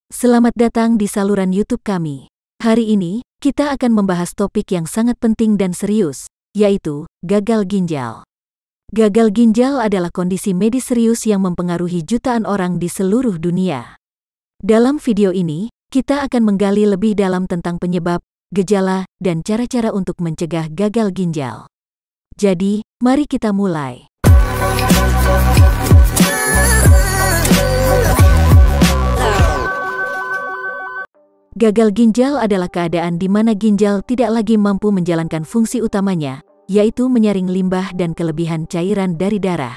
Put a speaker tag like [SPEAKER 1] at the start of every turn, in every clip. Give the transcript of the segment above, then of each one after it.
[SPEAKER 1] Selamat datang di saluran YouTube kami. Hari ini, kita akan membahas topik yang sangat penting dan serius, yaitu gagal ginjal. Gagal ginjal adalah kondisi medis serius yang mempengaruhi jutaan orang di seluruh dunia. Dalam video ini, kita akan menggali lebih dalam tentang penyebab, gejala, dan cara-cara untuk mencegah gagal ginjal. Jadi, mari kita mulai. Gagal ginjal adalah keadaan di mana ginjal tidak lagi mampu menjalankan fungsi utamanya, yaitu menyaring limbah dan kelebihan cairan dari darah.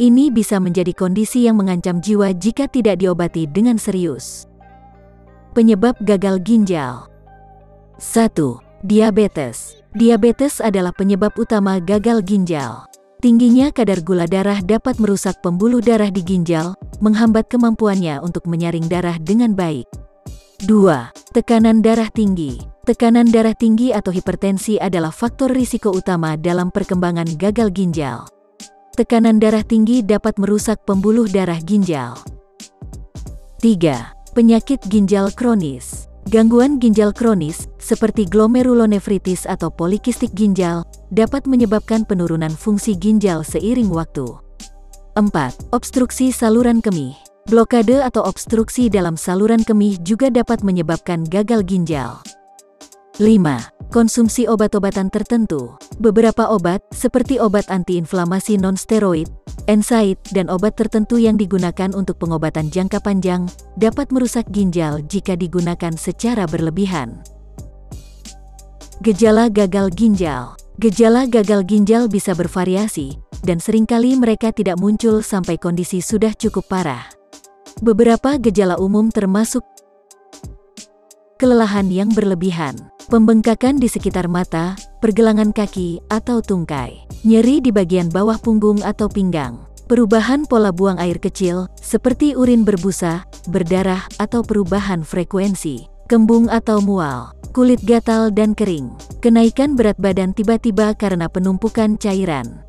[SPEAKER 1] Ini bisa menjadi kondisi yang mengancam jiwa jika tidak diobati dengan serius. Penyebab gagal ginjal. 1. Diabetes. Diabetes adalah penyebab utama gagal ginjal. Tingginya kadar gula darah dapat merusak pembuluh darah di ginjal, menghambat kemampuannya untuk menyaring darah dengan baik. 2. Tekanan darah tinggi. Tekanan darah tinggi atau hipertensi adalah faktor risiko utama dalam perkembangan gagal ginjal. Tekanan darah tinggi dapat merusak pembuluh darah ginjal. 3. Penyakit ginjal kronis. Gangguan ginjal kronis, seperti glomerulonefritis atau polikistik ginjal, dapat menyebabkan penurunan fungsi ginjal seiring waktu. 4. Obstruksi saluran kemih. Blokade atau obstruksi dalam saluran kemih juga dapat menyebabkan gagal ginjal. 5. Konsumsi obat-obatan tertentu. Beberapa obat, seperti obat antiinflamasi non-steroid, NSAID, dan obat tertentu yang digunakan untuk pengobatan jangka panjang, dapat merusak ginjal jika digunakan secara berlebihan. Gejala gagal ginjal. Gejala gagal ginjal bisa bervariasi, dan seringkali mereka tidak muncul sampai kondisi sudah cukup parah. Beberapa gejala umum termasuk kelelahan yang berlebihan, pembengkakan di sekitar mata, pergelangan kaki, atau tungkai, nyeri di bagian bawah punggung atau pinggang, perubahan pola buang air kecil, seperti urin berbusa, berdarah, atau perubahan frekuensi, kembung atau mual, kulit gatal dan kering, kenaikan berat badan tiba-tiba karena penumpukan cairan.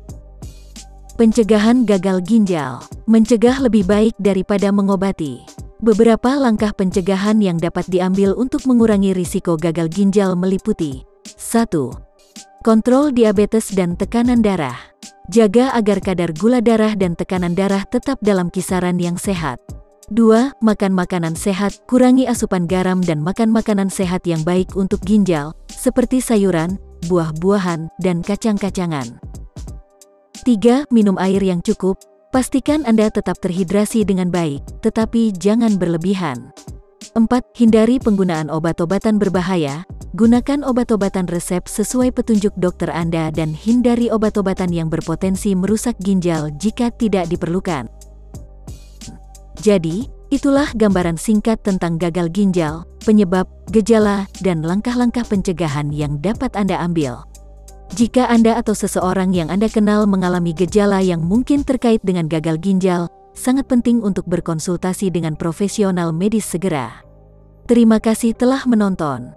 [SPEAKER 1] Pencegahan gagal ginjal. Mencegah lebih baik daripada mengobati. Beberapa langkah pencegahan yang dapat diambil untuk mengurangi risiko gagal ginjal meliputi: 1. Kontrol diabetes dan tekanan darah. Jaga agar kadar gula darah dan tekanan darah tetap dalam kisaran yang sehat. 2. Makan makanan sehat, kurangi asupan garam dan makan makanan sehat yang baik untuk ginjal, seperti sayuran, buah-buahan, dan kacang-kacangan. 3. Minum air yang cukup. Pastikan Anda tetap terhidrasi dengan baik, tetapi jangan berlebihan. 4. Hindari penggunaan obat-obatan berbahaya. Gunakan obat-obatan resep sesuai petunjuk dokter Anda dan hindari obat-obatan yang berpotensi merusak ginjal jika tidak diperlukan. Jadi, itulah gambaran singkat tentang gagal ginjal, penyebab, gejala, dan langkah-langkah pencegahan yang dapat Anda ambil. Jika Anda atau seseorang yang Anda kenal mengalami gejala yang mungkin terkait dengan gagal ginjal, sangat penting untuk berkonsultasi dengan profesional medis segera. Terima kasih telah menonton.